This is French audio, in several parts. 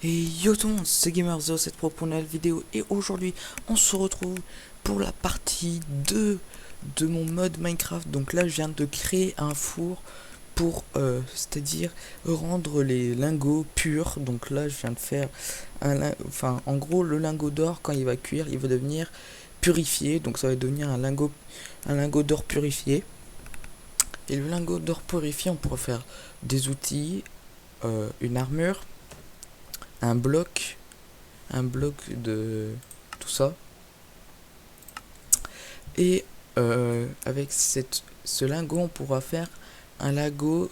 Et yo tout le monde, c'est Gamer07 Pro pour une nouvelle vidéo et aujourd'hui on se retrouve pour la partie 2 de mon mode Minecraft. Donc là je viens de créer un four pour c'est-à-dire rendre les lingots purs. Donc là je viens de faire enfin en gros le lingot d'or quand il va cuire il va devenir purifié. Donc ça va devenir un lingot d'or purifié. Et le lingot d'or purifié on pourra faire des outils, une armure, un bloc de tout ça. Et avec ce lingot, on pourra faire un lingot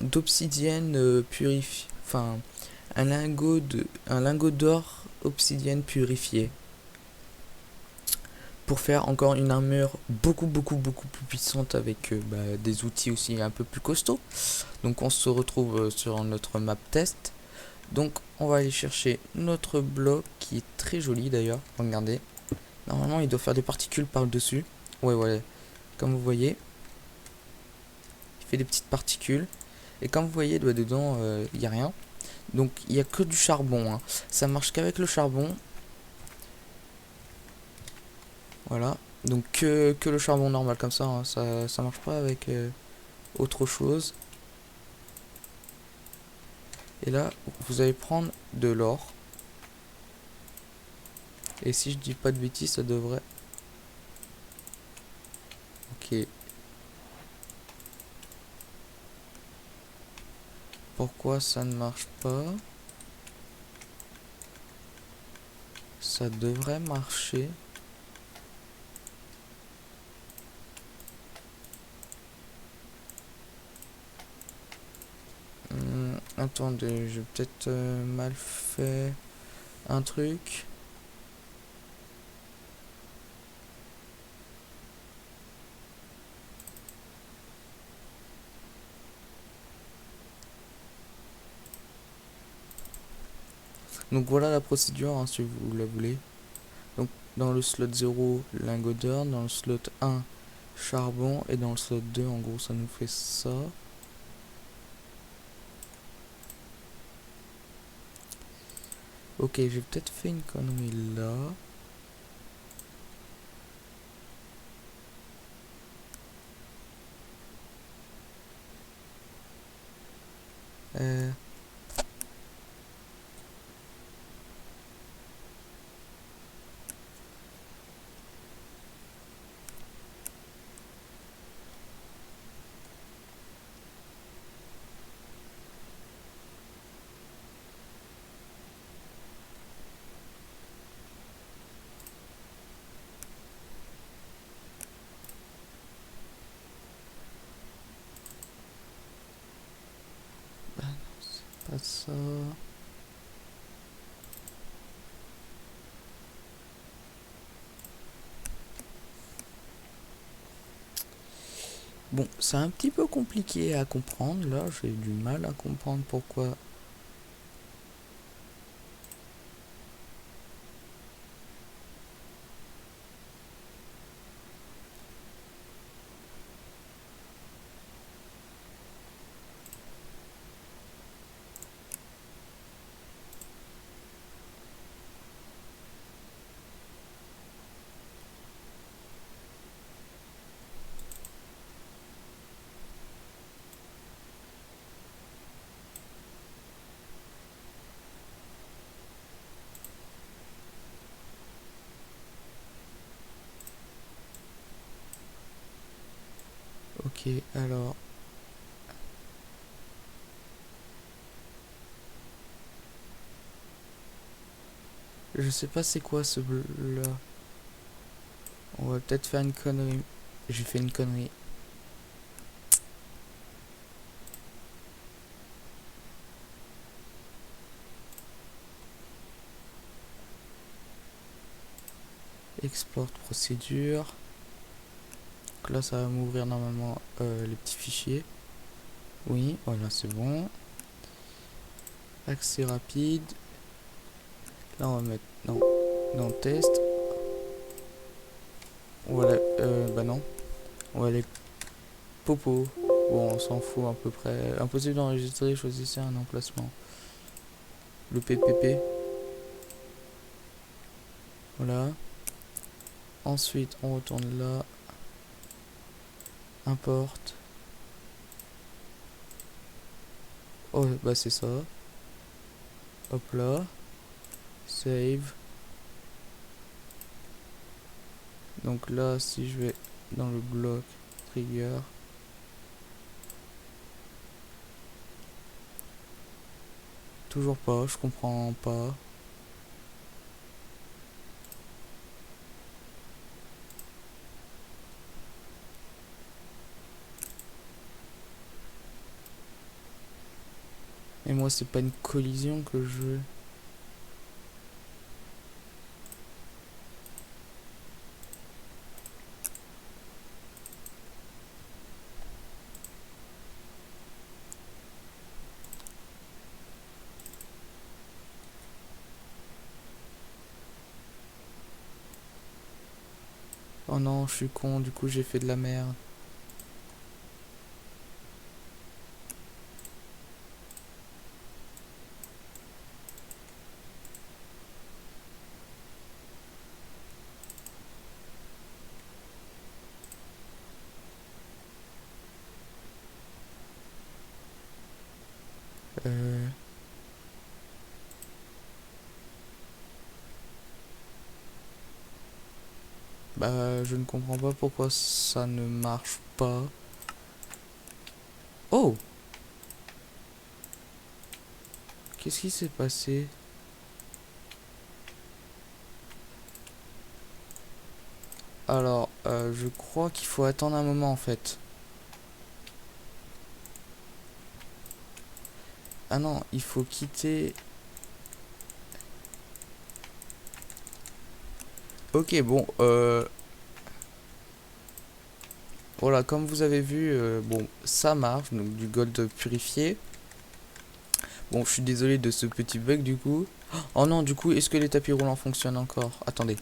d'obsidienne purifié. Enfin, un lingot d'or obsidienne purifié. Pour faire encore une armure beaucoup plus puissante avec des outils aussi un peu plus costauds. Donc on se retrouve sur notre map test. Donc on va aller chercher notre bloc qui est très joli d'ailleurs. Regardez. Normalement il doit faire des particules par le dessus. Ouais. Comme vous voyez. Il fait des petites particules. Et comme vous voyez dedans il n'y a rien. Donc il n'y a que du charbon. Hein. Ça marche qu'avec le charbon. Voilà. Donc que le charbon normal comme ça. Hein. Ça marche pas avec autre chose. Et là vous allez prendre de l'or. Et si je dis pas de bêtises ça devrait... Ok. Pourquoi ça ne marche pas? Ça devrait marcher. Attendez, j'ai peut-être mal fait un truc. Donc voilà la procédure hein, si vous la voulez. Donc dans le slot 0, lingot d'or, dans le slot 1, charbon, et dans le slot 2, en gros ça nous fait ça. Ok, j'ai peut-être fait une connerie là. Euh, pas ça. Bon, c'est un petit peu compliqué à comprendre là, j'ai du mal à comprendre pourquoi. Ok, alors... Je sais pas c'est quoi ce bleu là. On va peut-être faire une connerie. J'ai fait une connerie. Export procédure. Donc là ça va m'ouvrir normalement les petits fichiers. Oui, voilà c'est bon. Accès rapide. Là on va mettre dans test. Voilà, bah non. On va aller popo. Bon on s'en fout à peu près. Impossible d'enregistrer, choisissez un emplacement. le PPP. Voilà. Ensuite, on retourne là. Importe. Oh, bah c'est ça. Hop là. Save. Donc là, si je vais dans le bloc trigger. Toujours pas, je comprends pas. Et moi, c'est pas une collision que je veux. Oh non, je suis con, du coup j'ai fait de la merde. Euh... Bah, je ne comprends pas pourquoi ça ne marche pas. Oh! Qu'est-ce qui s'est passé? Alors, je crois qu'il faut attendre un moment en fait. Ah non, il faut quitter... Ok, bon, voilà, comme vous avez vu, bon, ça marche, donc du gold purifié. Bon, je suis désolé de ce petit bug du coup. Oh non, du coup, est-ce que les tapis roulants fonctionnent encore? Attendez.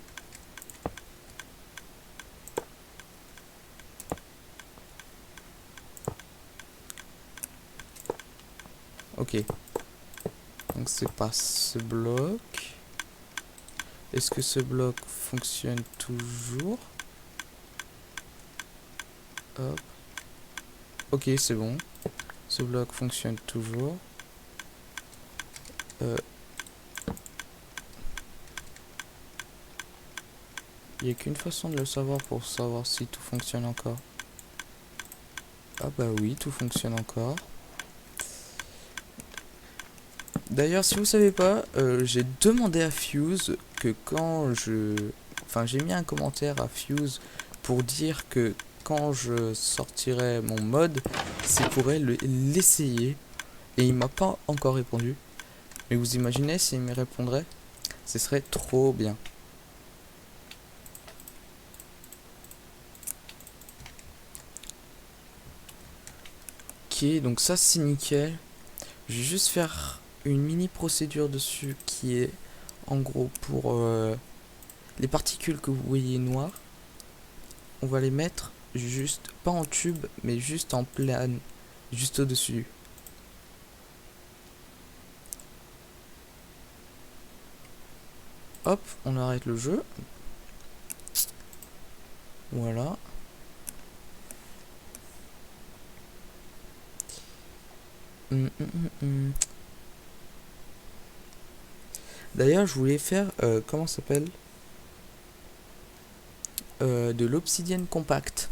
Ok. Donc c'est pas ce bloc. Est-ce que ce bloc fonctionne toujours? Hop. Ok, c'est bon. Ce bloc fonctionne toujours. Il n'y a qu'une façon de le savoir pour savoir si tout fonctionne encore. Ah bah oui, tout fonctionne encore. D'ailleurs, si vous savez pas, j'ai demandé à Fuse que quand je... Enfin, j'ai mis un commentaire à Fuse pour dire que quand je sortirais mon mode, c'est pour l'essayer. Et il m'a pas encore répondu. Mais vous imaginez s'il me répondrait? Ce serait trop bien. Ok, donc ça c'est nickel. Je vais juste faire une mini procédure dessus qui est en gros pour les particules que vous voyez noires. On va les mettre juste, pas en tube, mais juste en plane, juste au-dessus. Hop, on arrête le jeu. Voilà. D'ailleurs, je voulais faire, comment ça s'appelle, de l'obsidienne compacte.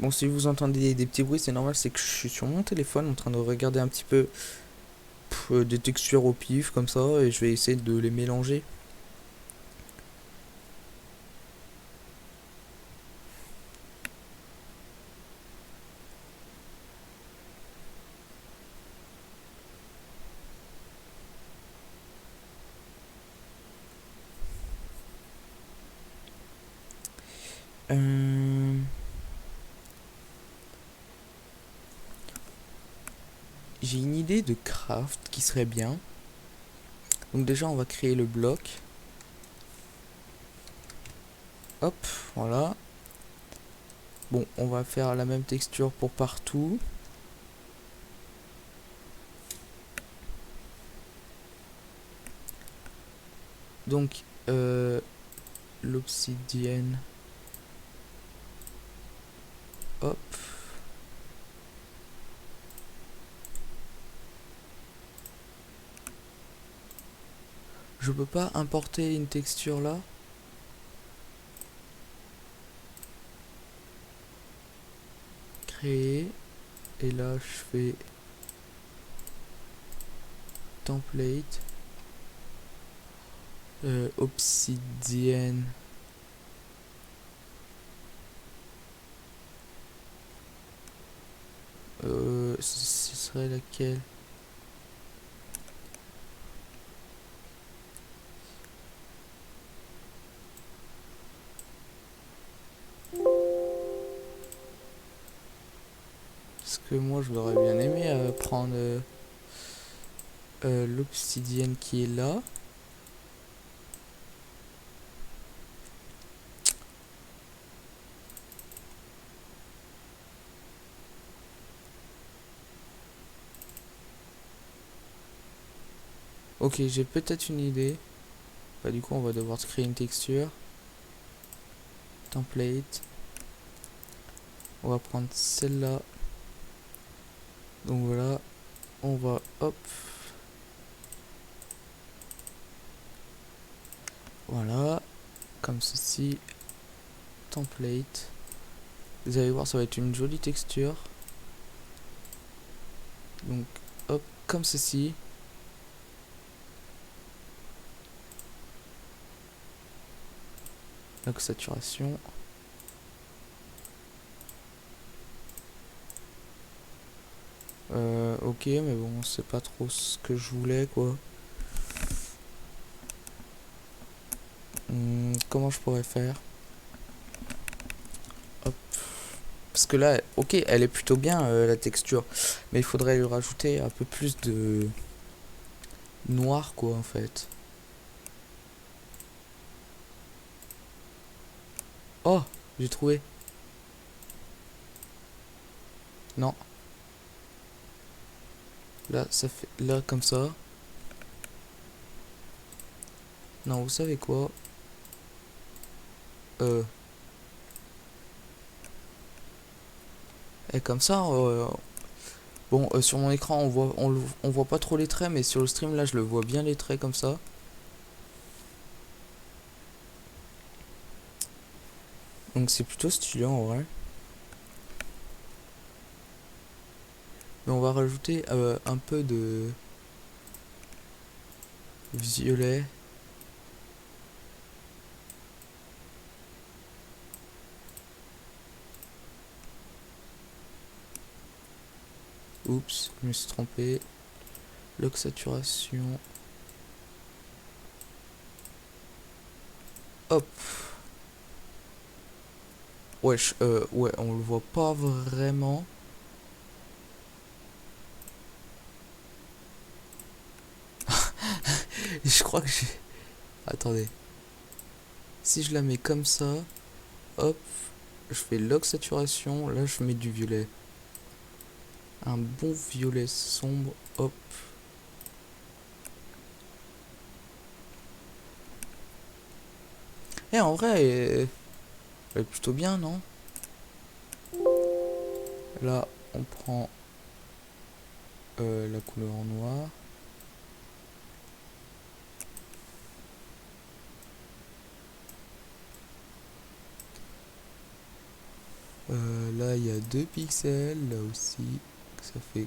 Bon, si vous entendez des petits bruits, c'est normal, c'est que je suis sur mon téléphone en train de regarder un petit peu des textures au pif comme ça, et je vais essayer de les mélanger. J'ai une idée de craft qui serait bien. Donc déjà, on va créer le bloc. Hop, voilà. Bon, on va faire la même texture pour partout. Donc, l'obsidienne. Hop. Je peux pas importer une texture là. Créer. Et là, je fais template. Obsidienne. Ce serait laquelle? Parce que moi je l'aurais bien aimé prendre l'obsidienne qui est là. Ok, j'ai peut-être une idée. Bah du coup on va devoir se créer une texture. Template. On va prendre celle-là. Donc voilà. On va hop. Voilà. Comme ceci. Template. Vous allez voir, ça va être une jolie texture. Donc hop, comme ceci. Donc saturation. Ok, mais bon, c'est pas trop ce que je voulais, quoi. Comment je pourrais faire? Hop. Parce que là, ok, elle est plutôt bien, la texture. Mais il faudrait lui rajouter un peu plus de noir, quoi, en fait. Oh, j'ai trouvé. Non. Là, ça fait... Là, comme ça. Non, vous savez quoi? Et comme ça, bon, sur mon écran, on voit pas trop les traits, mais sur le stream, là, je le vois bien les traits comme ça. Donc c'est plutôt stylé en vrai. Mais on va rajouter un peu de violet. Oups, je me suis trompé. Lock saturation. Hop. Wesh, ouais, on le voit pas vraiment. Je crois que j'ai... Attendez. Si je la mets comme ça, hop, je fais lock saturation, là je mets du violet. Un bon violet sombre, hop. Et en vrai, elle est plutôt bien, non? Là, on prend la couleur en noir. Là, il y a 2 pixels, là aussi. Ça fait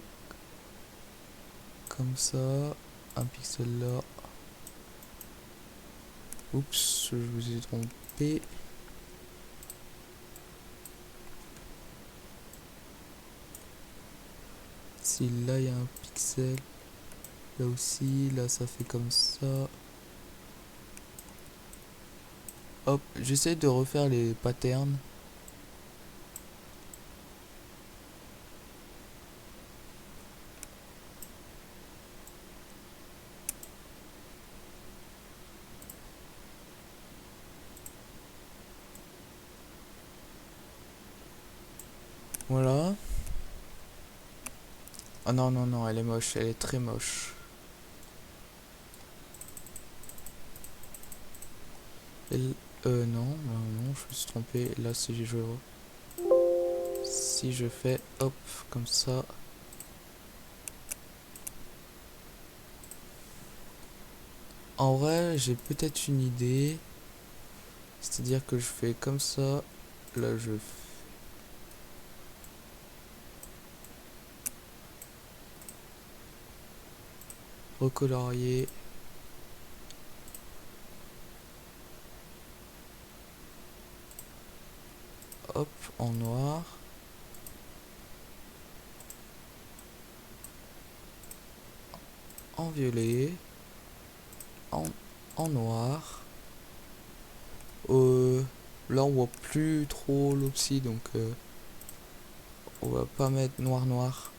comme ça. Un pixel là. Oups, je vous ai trompé. Si là, il y a un pixel. Là aussi, là, ça fait comme ça. Hop, j'essaie de refaire les patterns. Voilà. Oh non, non, non, elle est moche, elle est très moche. Elle... non, non, non, je me suis trompé. Là, si j'ai joué... Si je fais, hop, comme ça... En vrai, j'ai peut-être une idée. C'est-à-dire que je fais comme ça. Là, je... Recolorier. Hop, en noir. En violet. En noir. Là, on voit plus trop l'opsie, donc on va pas mettre noir noir.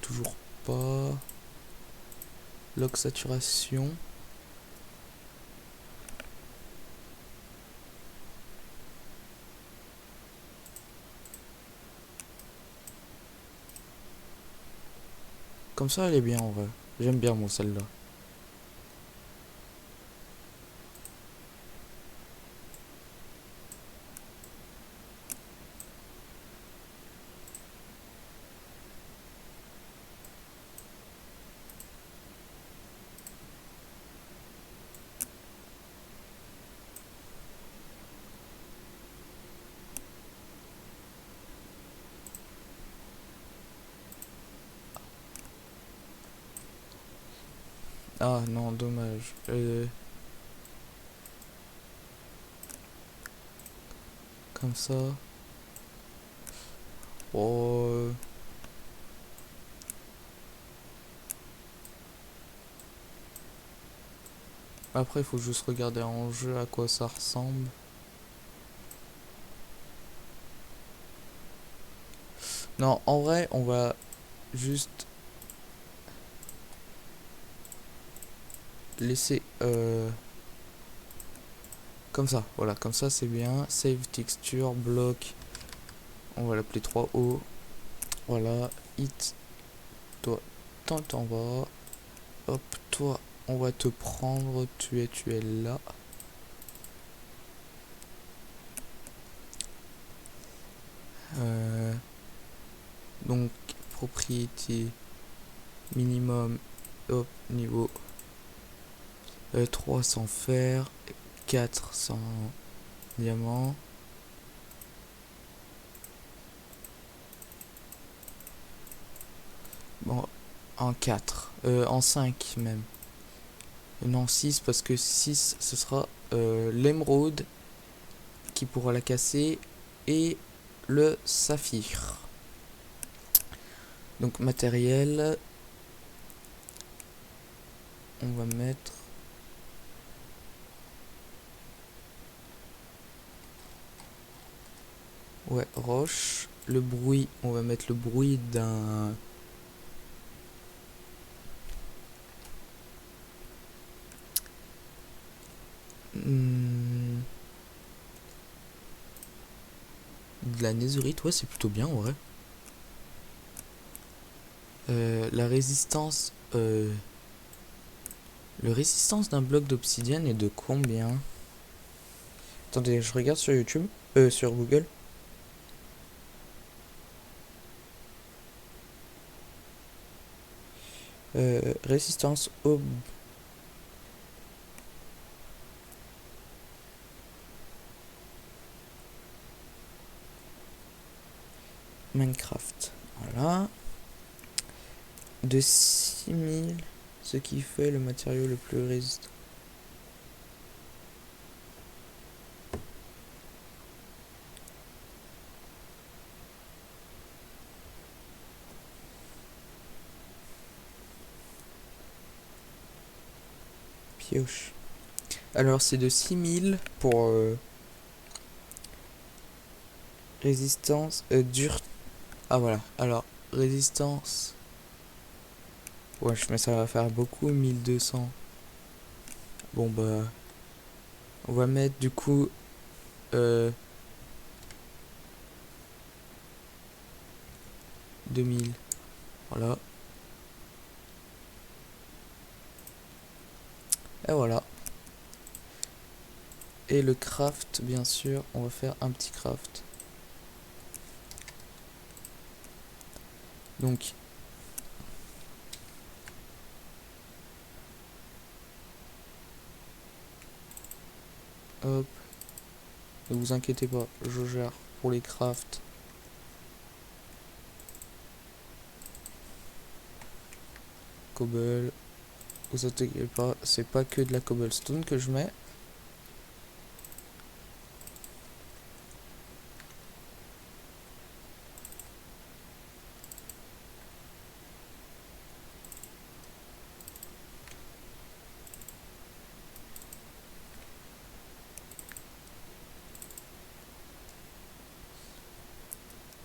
Toujours pas. Log saturation. Comme ça, elle est bien en vrai. J'aime bien moi celle-là. Ah non, dommage. Comme ça. Oh. Après, il faut juste regarder en jeu à quoi ça ressemble. Non, en vrai, on va juste laisser comme ça. Voilà, comme ça c'est bien. Save texture, bloc. On va l'appeler 3O. Voilà, hit. Toi, t'en vas. Hop, toi, on va te prendre. Tu es là. Donc, propriété minimum. Hop, niveau 3 sans fer. 4 sans diamant. Bon, en 4. En 5 même. Non, 6 parce que 6 ce sera l'émeraude qui pourra la casser et le saphir. Donc matériel, on va mettre ouais, roche. Le bruit, on va mettre le bruit d'un de la netherite, ouais, c'est plutôt bien en vrai. La résistance le résistance d'un bloc d'obsidienne est de combien? Attendez, je regarde sur YouTube, sur Google. Résistance au Minecraft. Voilà. De 6000, ce qui fait le matériau le plus résistant. Pioche. Alors c'est de 6000 pour résistance dure. Ah voilà. Alors résistance. Ouais, mais ça va faire beaucoup 1200. Bon bah, on va mettre du coup 2000. Voilà. Et voilà. Et le craft, bien sûr, on va faire un petit craft. Donc, hop, ne vous inquiétez pas, je gère pour les crafts. Cobble, vous inquiétez pas, c'est pas que de la cobblestone que je mets.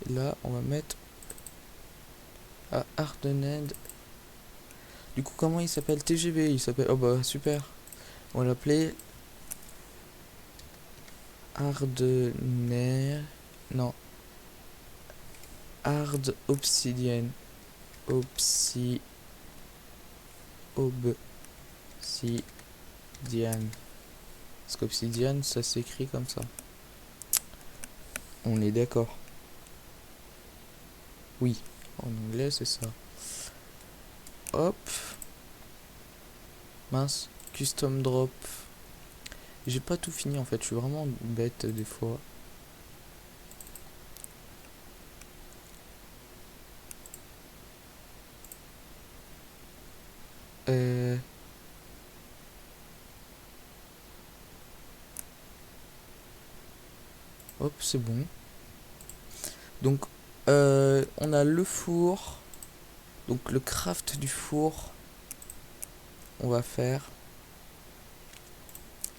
Et là, on va mettre à Hardened. Du coup, comment il s'appelle? TGV, il s'appelle. Oh bah super. On va l'appeler Hardened. Non. Hard Obsidian. Obsidian. Parce qu'Obsidian, ça s'écrit comme ça. On est d'accord. Oui, en anglais, c'est ça. Hop. Mince. Custom drop. J'ai pas tout fini en fait, je suis vraiment bête des fois. Hop, c'est bon. Donc, on a le four. Donc, le craft du four. On va faire.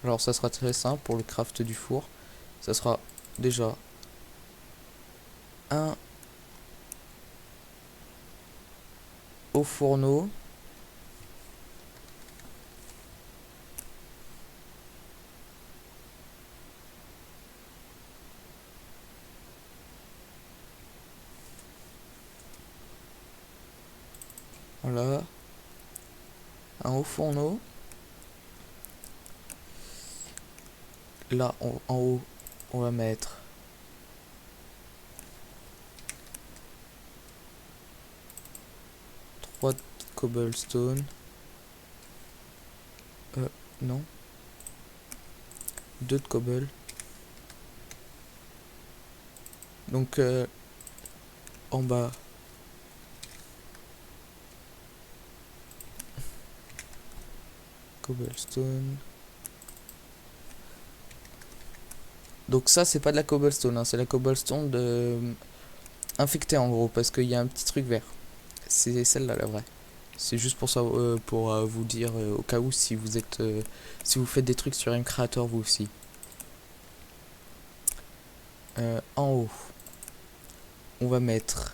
Alors, ça sera très simple pour le craft du four. Ça sera déjà un au fourneau. Voilà. Un au fourneau. Là, en haut, on va mettre 3 cobblestone. Non. 2 de cobble. Donc, en bas, cobblestone. Donc ça, c'est pas de la cobblestone, hein, c'est la cobblestone infectée en gros, parce qu'il y a un petit truc vert. C'est celle-là la vraie. C'est juste pour ça, pour vous dire au cas où si vous êtes, si vous faites des trucs sur MCreator vous aussi. En haut, on va mettre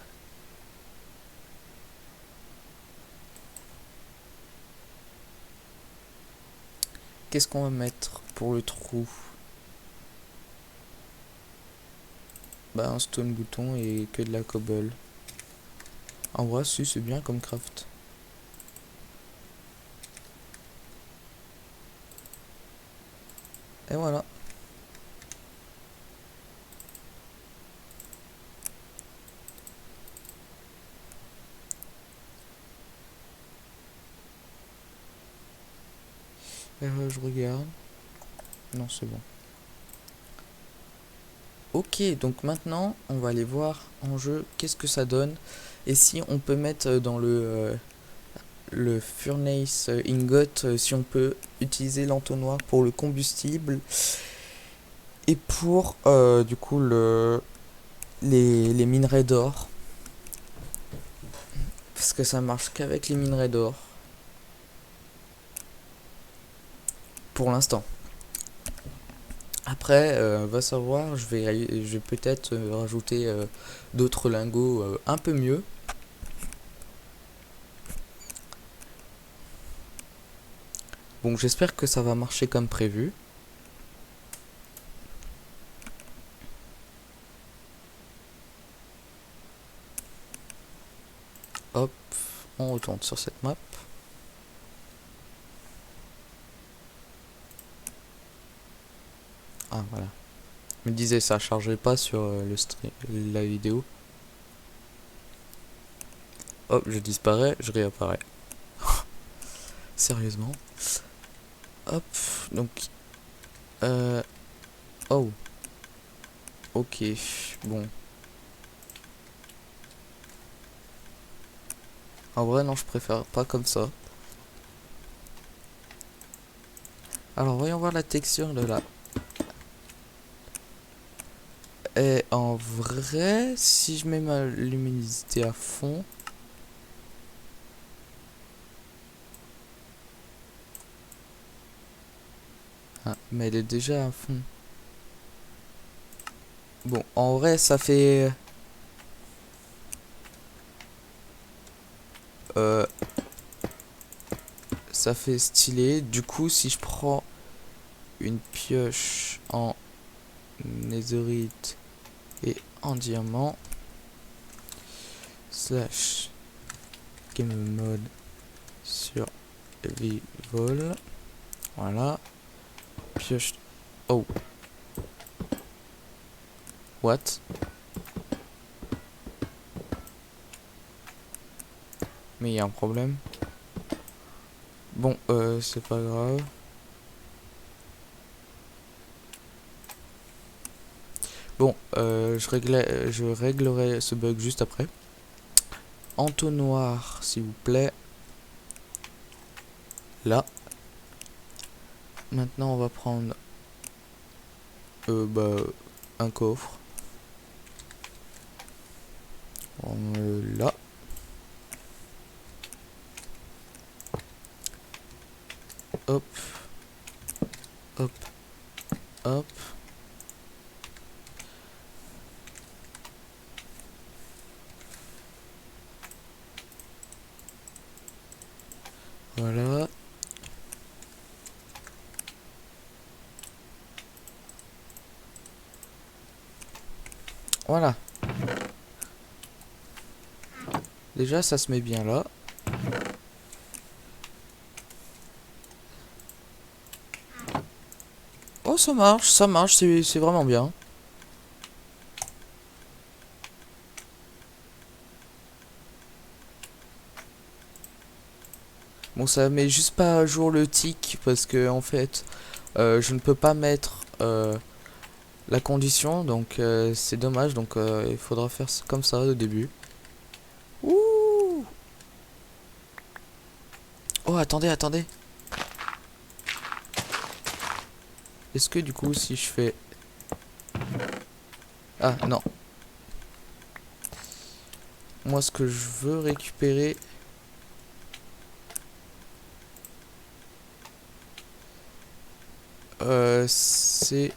qu'est-ce qu'on va mettre pour le trou? Bah un stone bouton et que de la cobble. En vrai, si c'est bien comme craft. Et voilà. Je regarde. Non, c'est bon. Ok, donc maintenant, on va aller voir en jeu qu'est-ce que ça donne. Et si on peut mettre dans le furnace ingot, si on peut utiliser l'entonnoir pour le combustible. Et pour, du coup, les minerais d'or. Parce que ça marche qu'avec les minerais d'or. Pour l'instant. Après, va savoir, je vais peut-être rajouter d'autres lingots un peu mieux. Bon, j'espère que ça va marcher comme prévu. Hop, on retourne sur cette map. Ah voilà. Je me disais ça chargeait pas sur le stream, la vidéo. Hop, je disparais, je réapparais. Sérieusement. Hop, donc oh. Ok, bon. En vrai non, je préfère pas comme ça. Alors voyons voir la texture de là. Et en vrai, si je mets ma luminosité à fond, ah, mais elle est déjà à fond. Bon, en vrai, euh, ça fait stylé. Du coup, si je prends une pioche en netherite et en diamant slash game mode sur Vivol, voilà, pioche. Oh, what? Mais il y a un problème. Bon, c'est pas grave. Bon, je réglerai ce bug juste après. Entonnoir, s'il vous plaît. Là. Maintenant, on va prendre un coffre. On met là. Hop. Hop. Hop. Voilà. Voilà. Déjà, ça se met bien là. Oh, ça marche, c'est vraiment bien. Bon, ça met juste pas à jour le tic parce que en fait, je ne peux pas mettre la condition, donc c'est dommage. Donc il faudra faire comme ça au début. Ouh. Oh, attendez, attendez. Est-ce que du coup, si je fais... Ah, non. Moi, ce que je veux récupérer... c'est...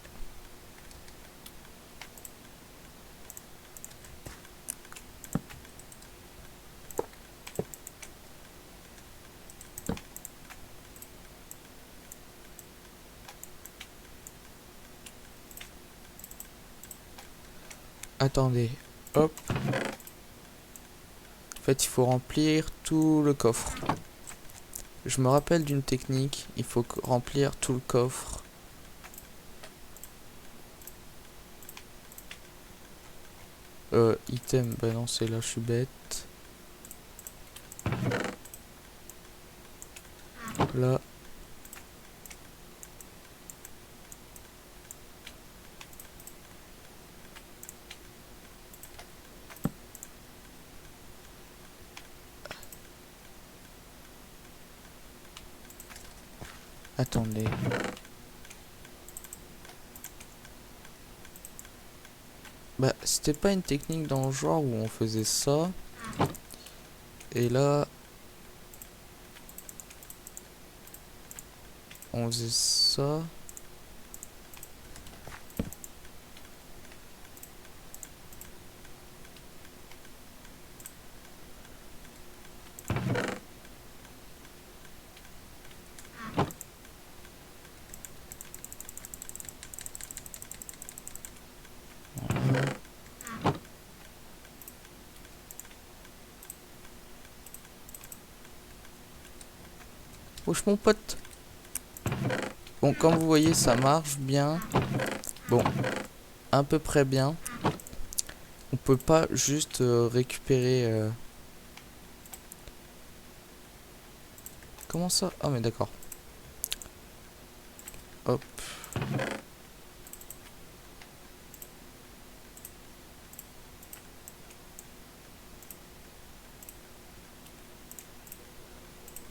Attendez. Hop. En fait, il faut remplir tout le coffre. Je me rappelle d'une technique. Il faut remplir tout le coffre. Item. Bah non, c'est là, je suis bête. Là. Attendez. Bah, c'était pas une technique dans le genre où on faisait ça. Et là... On faisait ça. Wesh mon pote. Bon, comme vous voyez, ça marche bien. Bon, à peu près bien. On peut pas juste récupérer... Comment ça? Ah mais d'accord. Hop.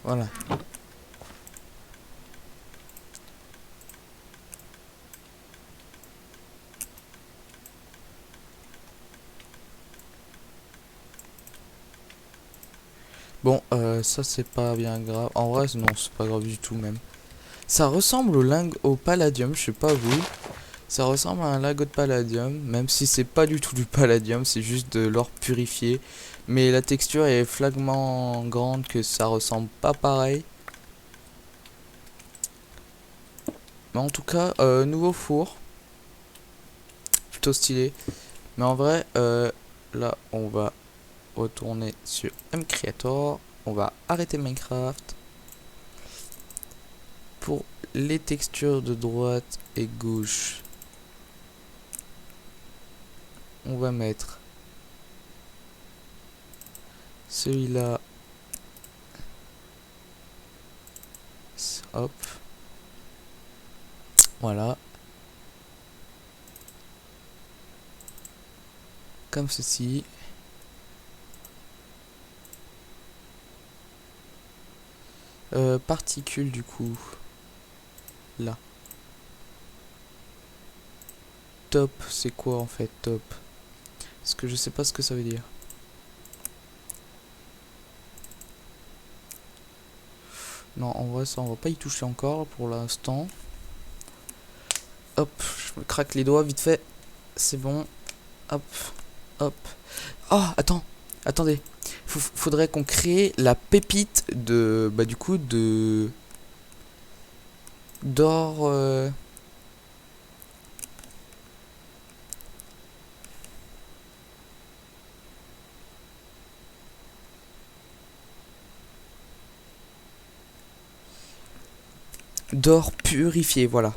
Voilà. Bon, ça c'est pas bien grave. En vrai, non, c'est pas grave du tout même. Ça ressemble au palladium, je sais pas vous. Ça ressemble à un lingot de palladium, même si c'est pas du tout du palladium, c'est juste de l'or purifié. Mais la texture est flagrant grande que ça ressemble pas pareil. Mais en tout cas, nouveau four. Plutôt stylé. Mais en vrai, là, on va retourner sur mCreator. On va arrêter Minecraft. Pour les textures de droite et gauche, on va mettre celui-là. Hop. Voilà. Comme ceci. Particules du coup. Là. Top, c'est quoi en fait top? Parce que je sais pas ce que ça veut dire. Non, en vrai, ça on va pas y toucher encore pour l'instant. Hop, je me craque les doigts vite fait. C'est bon. Hop, hop. Oh, attends, attendez. Faudrait qu'on crée la pépite de, bah du coup de d'or. D'or purifié, voilà.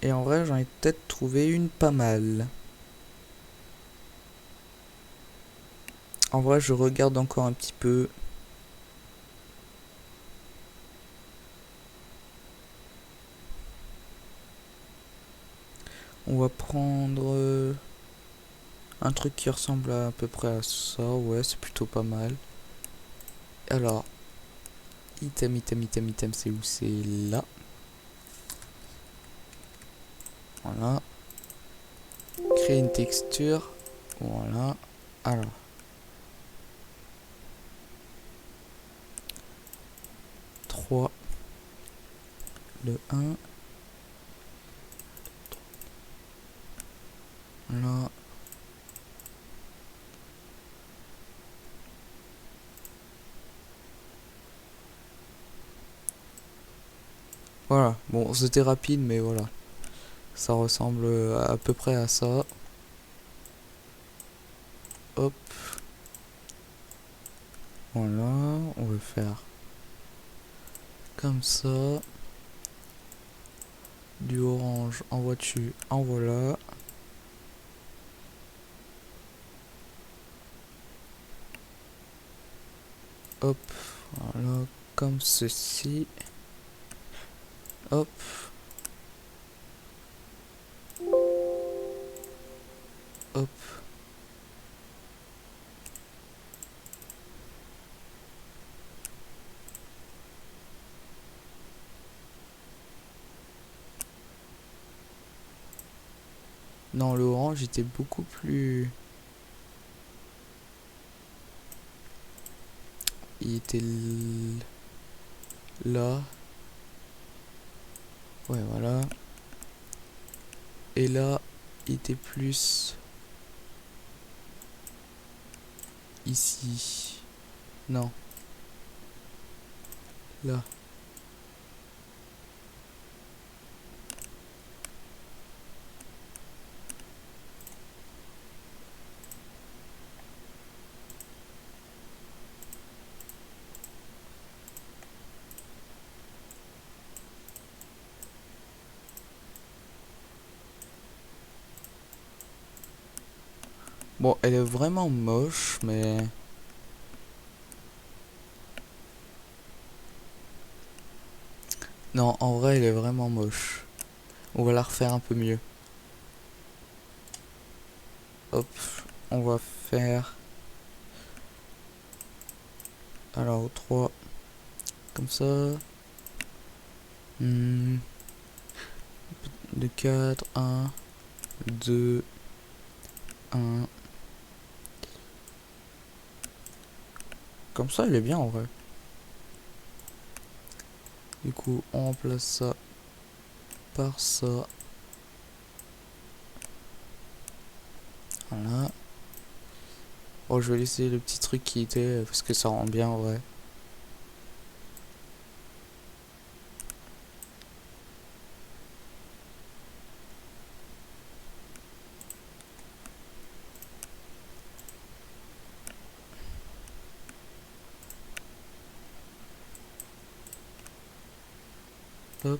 Et en vrai, j'en ai peut-être trouvé une pas mal. En vrai, je regarde encore un petit peu. On va prendre un truc qui ressemble à peu près à ça. Ouais, c'est plutôt pas mal. Alors, item, c'est où? C'est là. Voilà. Créer une texture. Voilà. Alors. Trois. Le 1. Là. Voilà. Bon, c'était rapide, mais voilà. Ça ressemble à peu près à ça. Hop. Voilà. On va faire comme ça. Du orange en voiture, en voilà. Hop, voilà, comme ceci. Hop. Hop. Non, le orange était beaucoup plus... Il était là. Ouais, voilà. Et là, il était plus ici. Non. Là. Bon, elle est vraiment moche, mais... Non, en vrai, elle est vraiment moche. On va la refaire un peu mieux. Hop, on va faire... Alors, 3 comme ça. De 4, 1, 2, 1. Comme ça, elle est bien en vrai. Du coup, on remplace ça par ça. Voilà. Oh, je vais laisser le petit truc qui était parce que ça rend bien en vrai. Hop.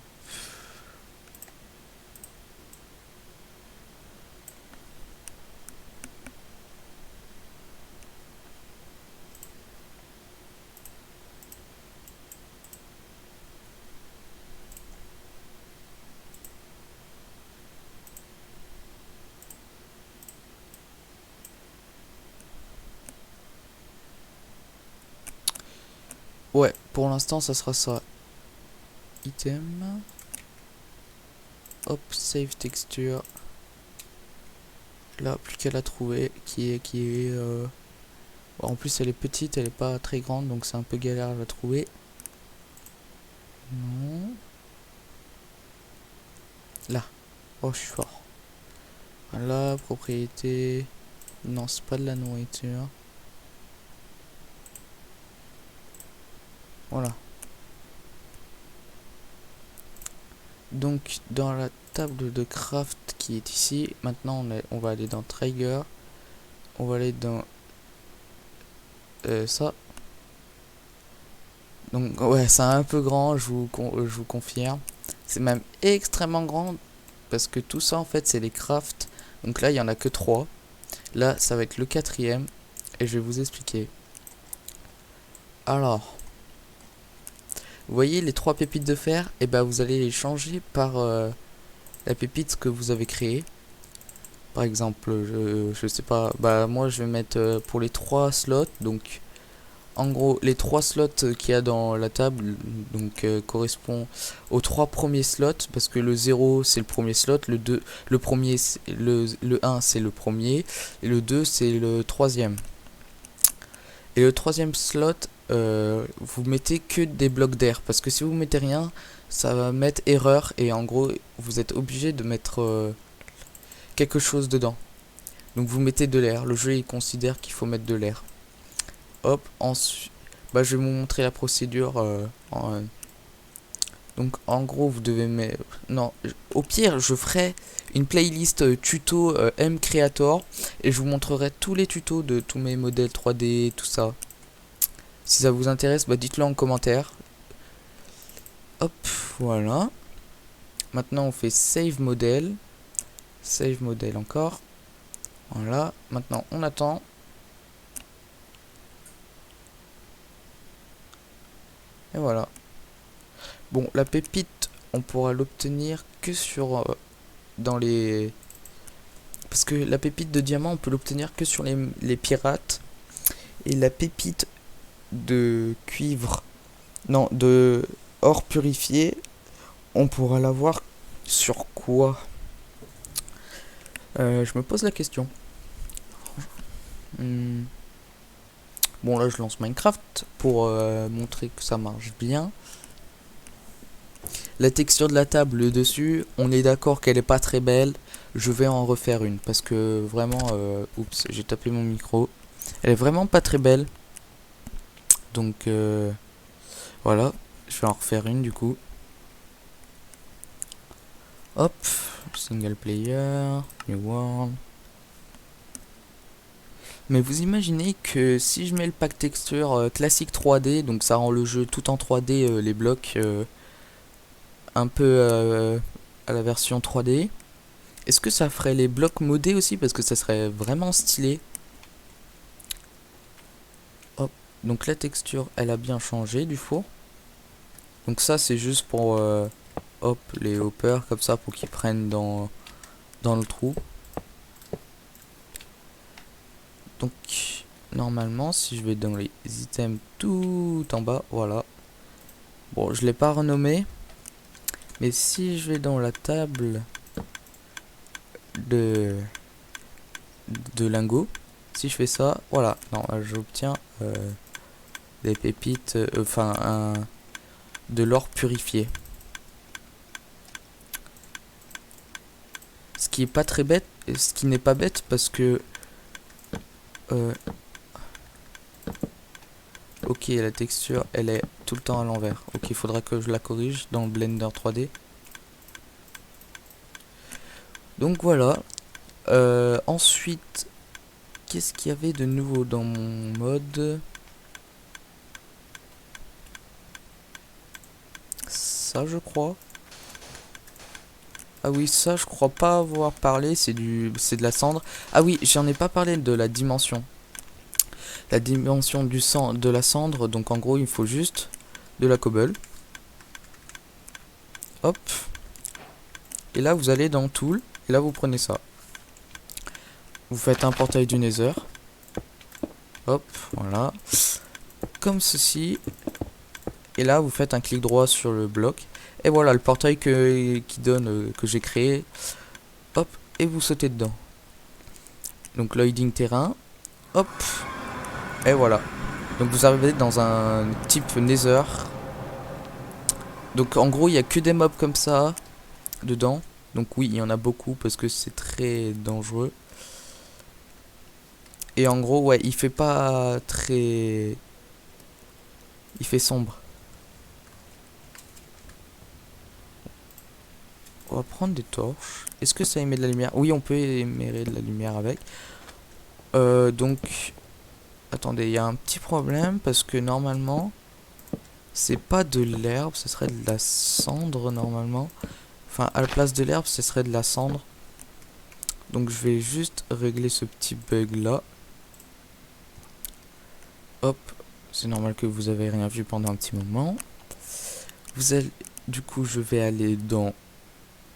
Ouais, pour l'instant, ça sera ça. Item. Hop, save texture. Là, plus qu'à la trouver. En plus, elle est petite, elle est pas très grande, donc c'est un peu galère à la trouver. Non. Là. Oh, je suis fort. Voilà, propriété. Non, c'est pas de la nourriture. Voilà. Donc, dans la table de craft qui est ici, maintenant on va aller dans Trigger. On va aller dans ça. Donc, ouais, c'est un peu grand, je vous confirme. C'est même extrêmement grand parce que tout ça en fait c'est les crafts. Donc là il y en a que 3. Là ça va être le 4e et je vais vous expliquer. Alors, vous voyez les 3 pépites de fer, et ben vous allez les changer par la pépite que vous avez créée. Par exemple, je sais pas, bah moi je vais mettre pour les 3 slots, donc en gros les 3 slots qu'il y a dans la table donc correspond aux 3 premiers slots, parce que le 0 c'est le premier slot, le 2 le premier le 1 c'est le premier et le 2 c'est le troisième. Et le troisième slot, vous mettez que des blocs d'air, parce que si vous mettez rien, ça va mettre erreur, et en gros, vous êtes obligé de mettre quelque chose dedans. Donc vous mettez de l'air, le jeu il considère qu'il faut mettre de l'air. Hop, ensuite, bah, je vais vous montrer la procédure. Donc en gros, vous devez mettre... Non, au pire, je ferai une playlist tuto M-Creator, et je vous montrerai tous les tutos de tous mes modèles 3D, tout ça. Si ça vous intéresse, bah dites-le en commentaire. Hop, voilà. Maintenant on fait save model. Save model encore. Voilà. Maintenant on attend. Et voilà. Bon, la pépite, on pourra l'obtenir que sur... dans les... Parce que la pépite de diamant, on peut l'obtenir que sur les pirates. Et la pépite de cuivre... Non, de or purifié, on pourra l'avoir sur quoi? Je me pose la question. Bon, là je lance Minecraft pour montrer que ça marche bien. La texture de la table dessus, on est d'accord qu'elle est pas très belle. Je vais en refaire une parce que vraiment, oups, j'ai tapé mon micro. Elle est vraiment pas très belle. Donc voilà, je vais en refaire une du coup. Hop, single player, new world. Mais vous imaginez que si je mets le pack texture classique 3D, donc ça rend le jeu tout en 3D, les blocs un peu à la version 3D. Est-ce que ça ferait les blocs modés aussi? Parce que ça serait vraiment stylé. Hop. Donc la texture, elle a bien changé du four. Donc ça, c'est juste pour hop, les hoppers comme ça pour qu'ils prennent dans le trou. Donc normalement, si je vais dans les items tout en bas, voilà. Bon, je l'ai pas renommé, mais si je vais dans la table de lingots, si je fais ça, voilà, non, j'obtiens des pépites, enfin de l'or purifié. Ce qui est pas très bête, ce qui n'est pas bête parce que ok, la texture elle est tout le temps à l'envers. Ok, il faudra que je la corrige dans le Blender 3D. Donc voilà. Ensuite, qu'est-ce qu'il y avait de nouveau dans mon mode? Ça, je crois. Ah oui, ça, je crois pas avoir parlé. C'est de la cendre. Ah oui, j'en ai pas parlé de la dimension. La dimension de la cendre. Donc en gros, il faut juste de la cobble. Hop. Et là, vous allez dans Tool. Et là, vous prenez ça. Vous faites un portail du Nether. Hop, voilà. Comme ceci. Et là, vous faites un clic droit sur le bloc. Et voilà, le portail que j'ai créé. Hop, et vous sautez dedans. Donc, loading terrain. Hop. Et voilà. Donc, vous arrivez dans un type Nether. Donc, en gros, il n'y a que des mobs comme ça dedans. Donc, oui, il y en a beaucoup parce que c'est très dangereux. Et en gros, ouais, il fait pas très... Il fait sombre. On va prendre des torches. Est-ce que ça émet de la lumière? Oui, on peut émettre de la lumière avec. Donc, attendez, il y a un petit problème parce que normalement, c'est pas de l'herbe, ce serait de la cendre normalement. Enfin, à la place de l'herbe, ce serait de la cendre. Donc, je vais juste régler ce petit bug là. Hop, c'est normal que vous avez rien vu pendant un petit moment. Vous allez, du coup, je vais aller dans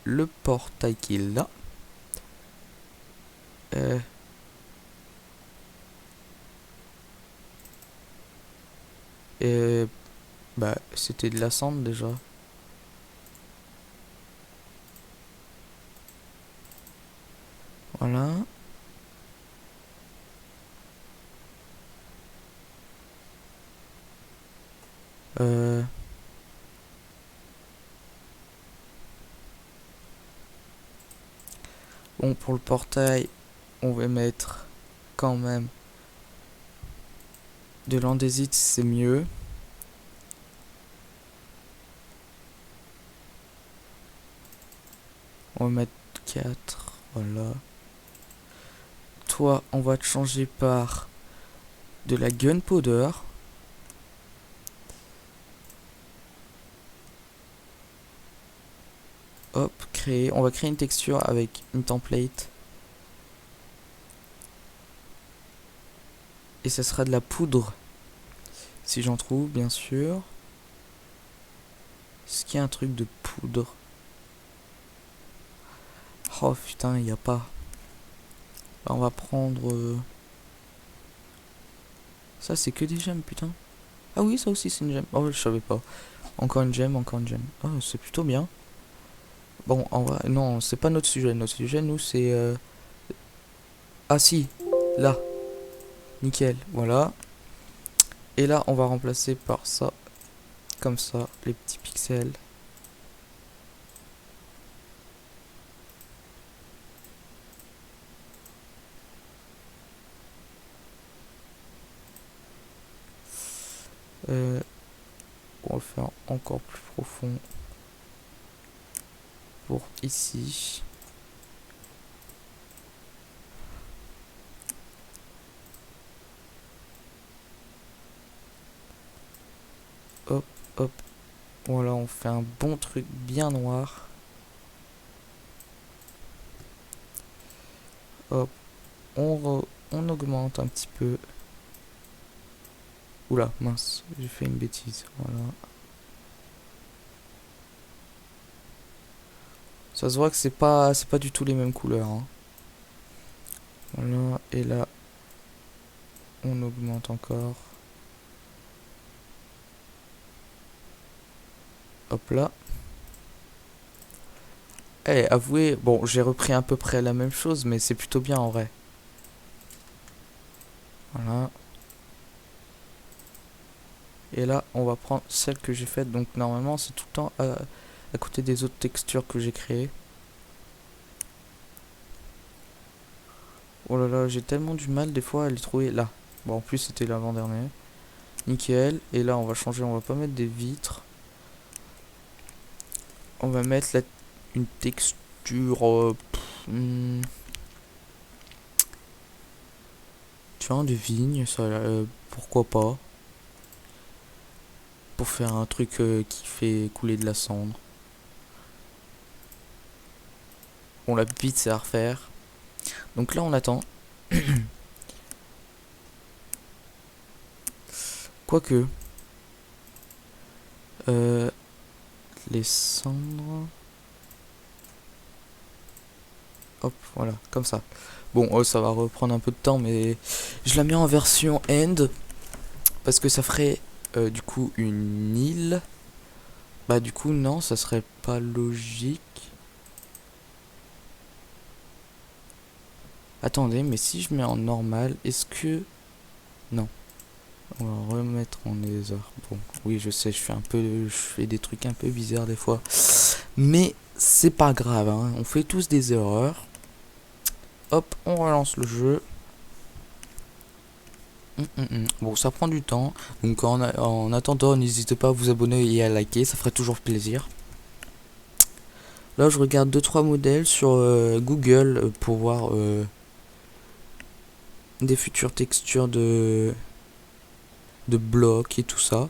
le portail qui est là. Et bah, c'était de la cendre déjà. Voilà. Bon, pour le portail, on va mettre quand même de l'andésite, c'est mieux. On va mettre 4, voilà. Toi, on va te changer par de la gunpowder. Hop, créer. On va créer une texture avec une template. Et ça sera de la poudre. Si j'en trouve, bien sûr. Est-ce qu'il y a un truc de poudre? Oh putain, il n'y a pas. On va prendre... Ça, c'est que des gemmes, putain. Ah oui, ça aussi, c'est une gemme. Oh, je savais pas. Encore une gemme, encore une gemme. Oh, c'est plutôt bien. Bon, on va... Non, c'est pas notre sujet. Notre sujet, nous, c'est... Ah si, là. Nickel, voilà. Et là, on va remplacer par ça. Comme ça, les petits pixels. On va le faire encore plus profond. Pour ici. Hop, hop. Voilà, on fait un bon truc bien noir. Hop, on augmente un petit peu. Oula, mince, j'ai fait une bêtise. Voilà. Ça se voit que c'est pas du tout les mêmes couleurs. Hein. Voilà, et là, on augmente encore. Hop là. Eh, avouez, bon, j'ai repris à peu près la même chose, mais c'est plutôt bien en vrai. Voilà. Et là, on va prendre celle que j'ai faite. Donc normalement, c'est tout le temps à côté des autres textures que j'ai créées. Oh là là, j'ai tellement du mal des fois à les trouver là. Bon, en plus, c'était l'avant-dernier. Nickel. Et là, on va changer. On va pas mettre des vitres. On va mettre une texture... tu vois, de vigne. Ça, pourquoi pas. Pour faire un truc qui fait couler de la cendre. Bon, la pipite, c'est à refaire. Donc là, on attend. Quoique. Les cendres. Hop, voilà, comme ça. Bon, ça va reprendre un peu de temps, mais je la mets en version end. Parce que ça ferait du coup une île. Bah du coup non, ça serait pas logique. Attendez, mais si je mets en normal, est-ce que... Non. On va remettre en nether. Bon, oui je sais, je fais des trucs un peu bizarres des fois. Mais c'est pas grave, hein. On fait tous des erreurs. Hop, on relance le jeu. Bon, ça prend du temps. Donc en attendant, n'hésitez pas à vous abonner et à liker, ça ferait toujours plaisir. Là, je regarde 2-3 modèles sur Google pour voir des futures textures de blocs et tout ça.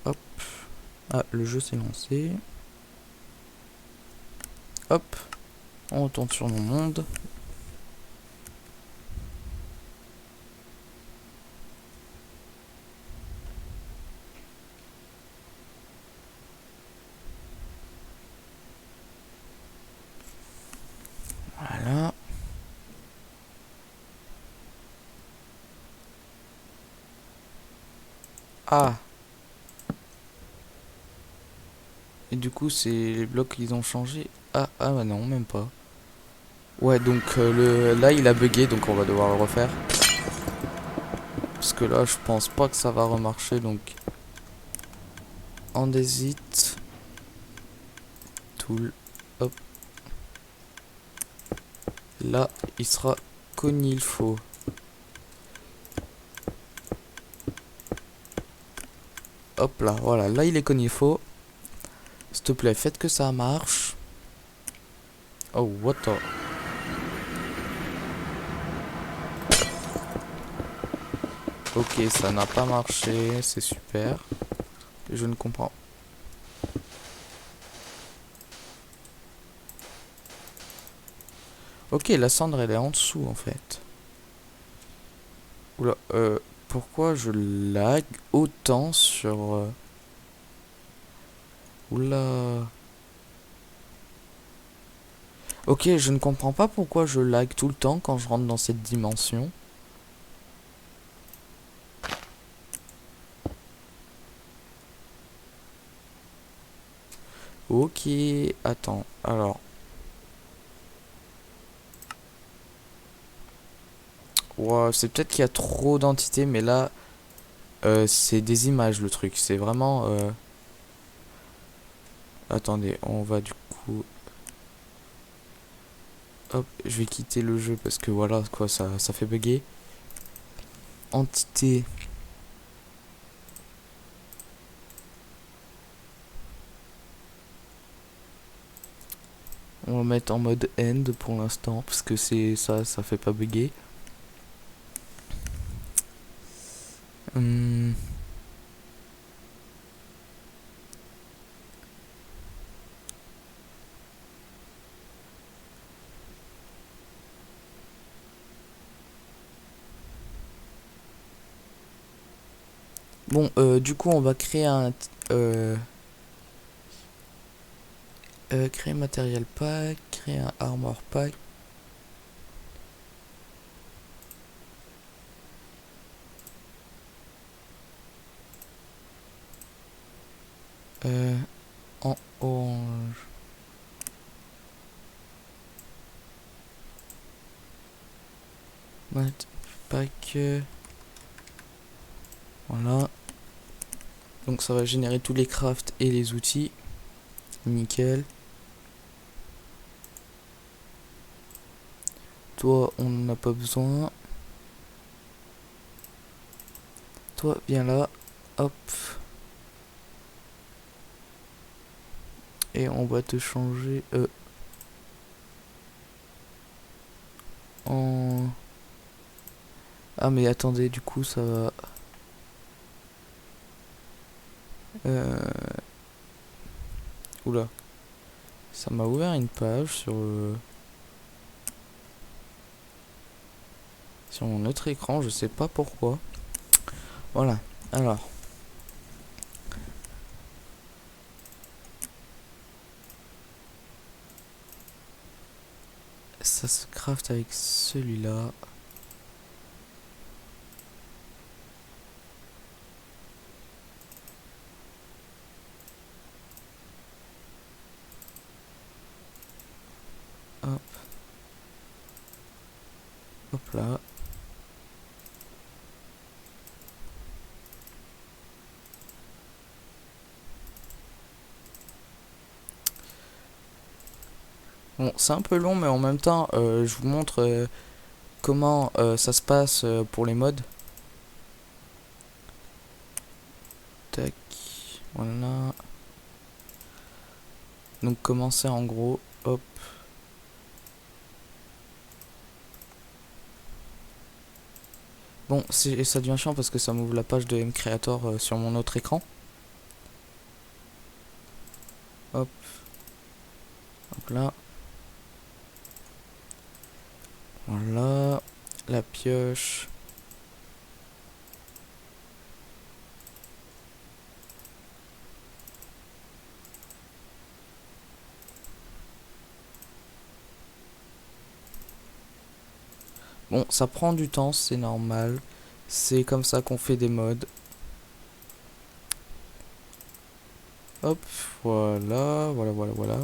Hop. Ah, le jeu s'est lancé. Hop. On retourne sur mon monde. Voilà. Ah. Et du coup, c'est les blocs qu'ils ont changé. Ah, bah non, même pas. Ouais, donc là, il a bugué, donc on va devoir le refaire. Parce que là, je pense pas que ça va remarcher, donc... Andésite. Tool. Hop. Là, il sera comme il faut. Hop là, voilà, là il est comme il faut. S'il te plaît, faites que ça marche. Oh, what the... Ok, ça n'a pas marché, c'est super. Je ne comprends. Ok, la cendre elle est en dessous en fait. Oula, pourquoi je lag autant sur... Oula... Ok, je ne comprends pas pourquoi je lag tout le temps quand je rentre dans cette dimension. Ok, attends, alors... Wow, c'est peut-être qu'il y a trop d'entités, mais là... c'est des images le truc, c'est vraiment... Attendez, on va du coup... Hop, je vais quitter le jeu parce que voilà, quoi, ça fait bugger. Entité. mettre en mode end pour l'instant parce que c'est ça fait pas bugger. Bon, du coup, on va créer un créer matériel pack, créer un armor pack. En orange. Mat pack. Voilà. Donc ça va générer tous les crafts et les outils. Nickel. Toi, on n'en a pas besoin. Toi, viens là. Hop. Et on va te changer en... Ah mais attendez, du coup ça va... Oula. Ça m'a ouvert une page sur mon autre écran, je sais pas pourquoi. Voilà, alors. Ça se craft avec celui-là. Hop. Hop là. Bon, c'est un peu long, mais en même temps, je vous montre comment ça se passe pour les mods. Tac. Voilà. Donc commencer en gros. Hop. Bon, ça devient chiant parce que ça m'ouvre la page de mCreator sur mon autre écran. Hop. Hop là. Voilà. La pioche. Bon, ça prend du temps, c'est normal. C'est comme ça qu'on fait des mods. Hop, voilà, voilà, voilà, voilà.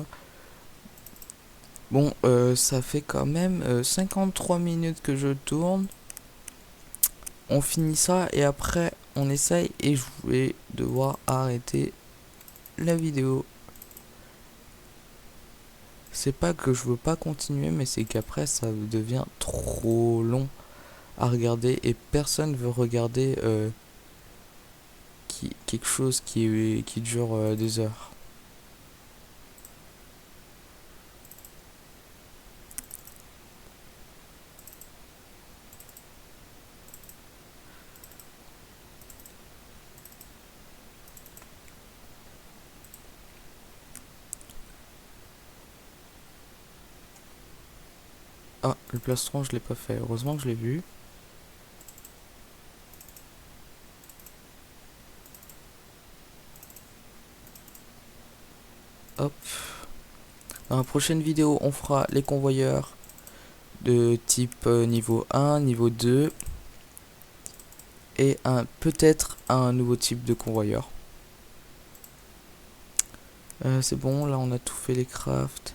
Bon, ça fait quand même 53 minutes que je tourne. On finit ça et après on essaye et je vais devoir arrêter la vidéo. C'est pas que je veux pas continuer, mais c'est qu'après ça devient trop long à regarder et personne veut regarder quelque chose qui dure des heures. Ah, le plastron, je l'ai pas fait. Heureusement que je l'ai vu. Hop. Dans la prochaine vidéo, on fera les convoyeurs de type niveau 1, niveau 2 et peut-être un nouveau type de convoyeur. C'est bon, là on a tout fait les crafts.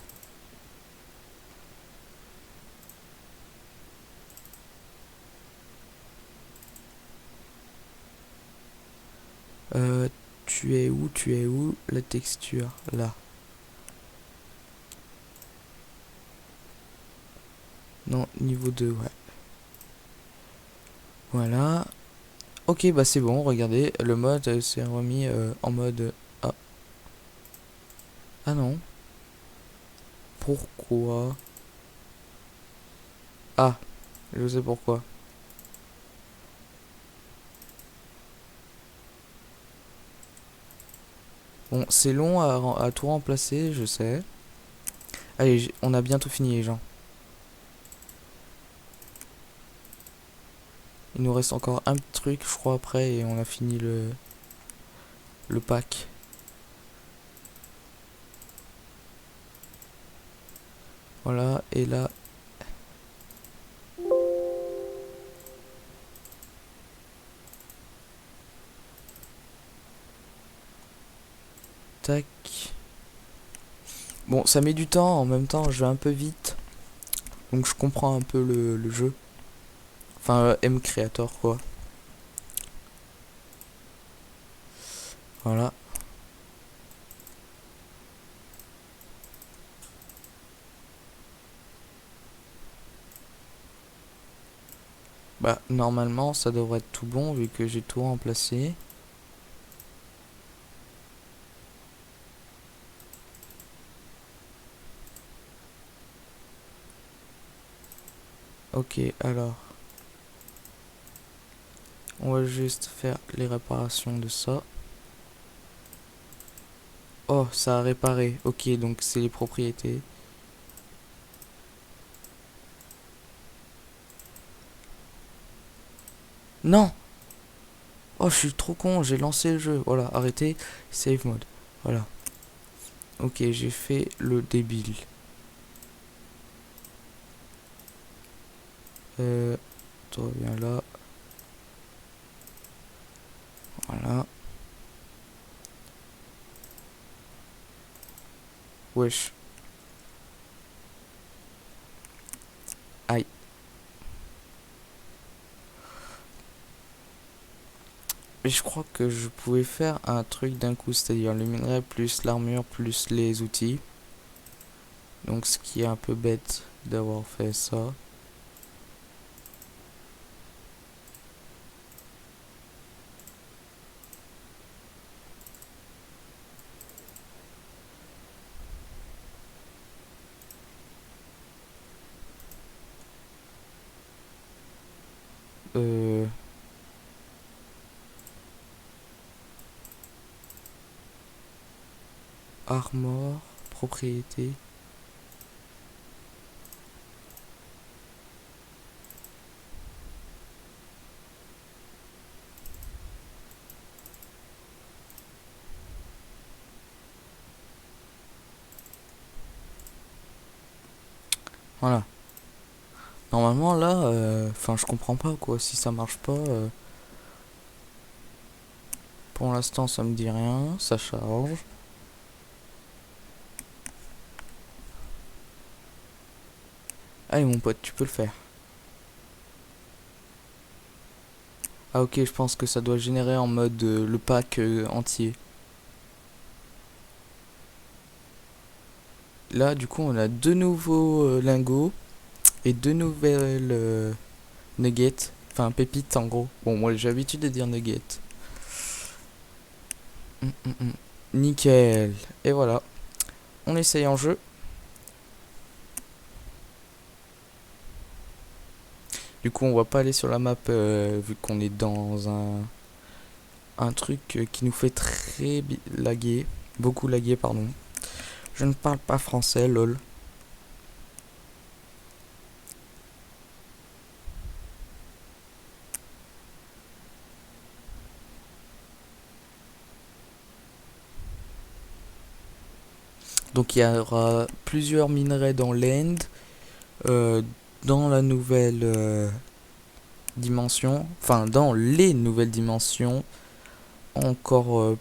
Tu es où la texture? Là. Non, niveau 2, ouais. Voilà. Ok, bah c'est bon, regardez, le mode s'est remis en mode... Ah. Ah non. pourquoi. Ah, je sais pourquoi. Bon, c'est long à tout remplacer, je sais. Allez, on a bientôt fini les gens. Il nous reste encore un petit truc, je crois, après, et on a fini le pack. Voilà, et là... Tac. Bon, ça met du temps, en même temps, je vais un peu vite. Donc je comprends un peu le jeu. Enfin, M Creator, quoi. Voilà. Bah, normalement, ça devrait être tout bon, vu que j'ai tout remplacé. Ok, alors... On va juste faire les réparations de ça. Oh, ça a réparé. Ok, donc c'est les propriétés. Non! Oh, je suis trop con, j'ai lancé le jeu. Voilà, arrêtez. Save mode. Voilà. Ok, j'ai fait le débile. Toi, viens là. Voilà. Wesh. Aïe. Et je crois que je pouvais faire un truc d'un coup, c'est-à-dire le minerai plus l'armure plus les outils. Donc ce qui est un peu bête d'avoir fait ça. Euh... Armor, propriété. Voilà. Normalement là, enfin je comprends pas quoi, si ça marche pas. Pour l'instant ça me dit rien, ça charge. Allez mon pote, tu peux le faire. Ah ok, je pense que ça doit générer en mode le pack entier. Là du coup on a deux nouveaux lingots et deux nouvelles nuggets. Enfin pépites en gros. Bon moi j'ai l'habitude de dire nuggets. Nickel. Et voilà. On essaye en jeu. Du coup on va pas aller sur la map vu qu'on est dans un truc qui nous fait très laguer. Beaucoup laguer pardon. Je ne parle pas français lol. Donc il y aura plusieurs minerais dans l'end, dans la nouvelle dimension, enfin dans les nouvelles dimensions, encore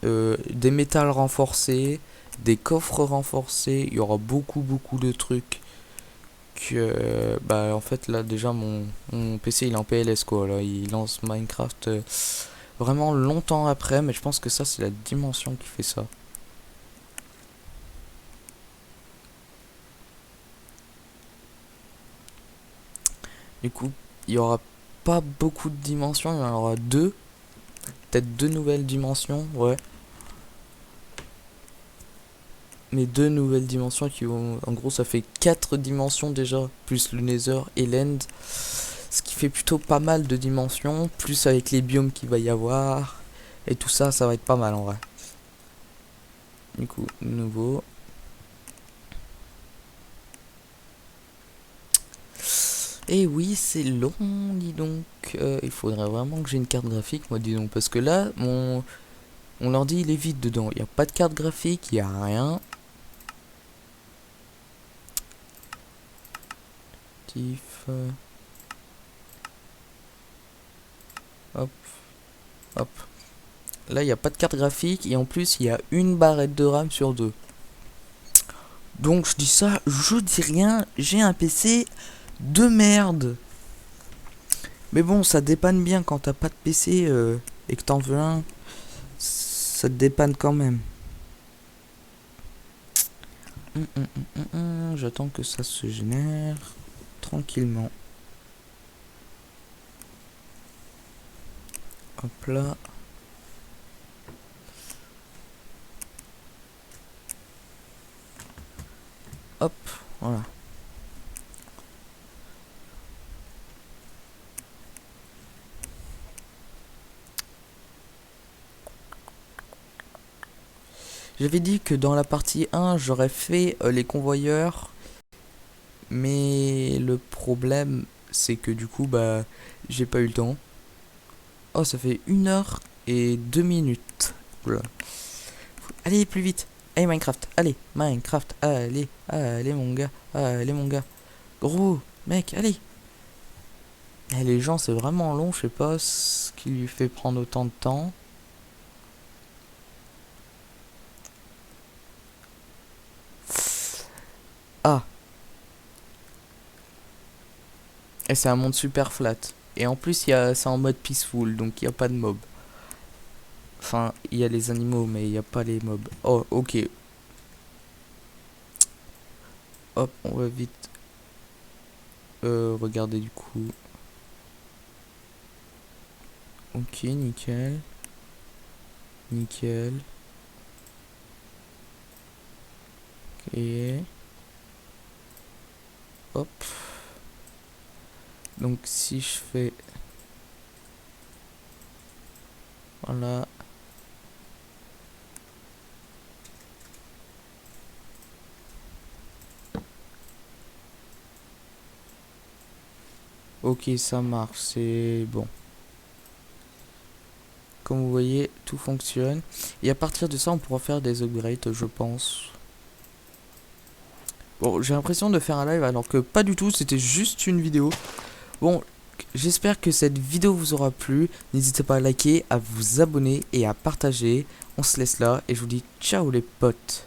des métals renforcés, des coffres renforcés, il y aura beaucoup de trucs que bah en fait là déjà mon PC il est en PLS quoi, là il lance Minecraft vraiment longtemps après, mais je pense que ça c'est la dimension qui fait ça. Du coup, il y aura pas beaucoup de dimensions, il y en aura deux. Peut-être deux nouvelles dimensions, ouais. mes 2 nouvelles dimensions qui vont, en gros ça fait 4 dimensions déjà, plus le Nether et l'End, ce qui fait plutôt pas mal de dimensions, plus avec les biomes qu'il va y avoir, et tout ça, ça va être pas mal en vrai. Du coup, nouveau. Et oui, c'est long, dis donc. Il faudrait vraiment que j'ai une carte graphique, moi, dis donc, parce que là, mon ordi il est vide dedans, il n'y a pas de carte graphique, il n'y a rien. Hop, hop. Là, il n'y a pas de carte graphique et en plus, il y a une barrette de RAM sur 2. Donc, je dis ça, je dis rien, j'ai un PC de merde. Mais bon, ça dépanne bien quand t'as pas de PC et que t'en veux un. Ça te dépanne quand même. J'attends que ça se génère tranquillement. Hop là. Hop, voilà. J'avais dit que dans la partie 1, j'aurais fait les convoyeurs. Mais le problème, c'est que du coup, bah, j'ai pas eu le temps. Oh, ça fait 1h et 2 minutes. Oula. Allez, plus vite. Allez, Minecraft. Allez, Minecraft. Allez, allez, mon gars. Allez, mon gars. Gros, mec, allez. Et les gens, c'est vraiment long. Je sais pas ce qui lui fait prendre autant de temps. Ah. Et c'est un monde super flat. Et en plus, c'est en mode peaceful, donc il n'y a pas de mobs. Enfin, il y a les animaux, mais il n'y a pas les mobs. Oh, ok. Hop, on va vite regarder du coup. Ok, nickel. Nickel. Ok. Hop. Donc si je fais... Voilà. Ok, ça marche, c'est bon. Comme vous voyez, tout fonctionne. Et à partir de ça, on pourra faire des upgrades, je pense. Bon, j'ai l'impression de faire un live alors que pas du tout, c'était juste une vidéo. Bon, j'espère que cette vidéo vous aura plu. N'hésitez pas à liker, à vous abonner et à partager. On se laisse là et je vous dis ciao les potes.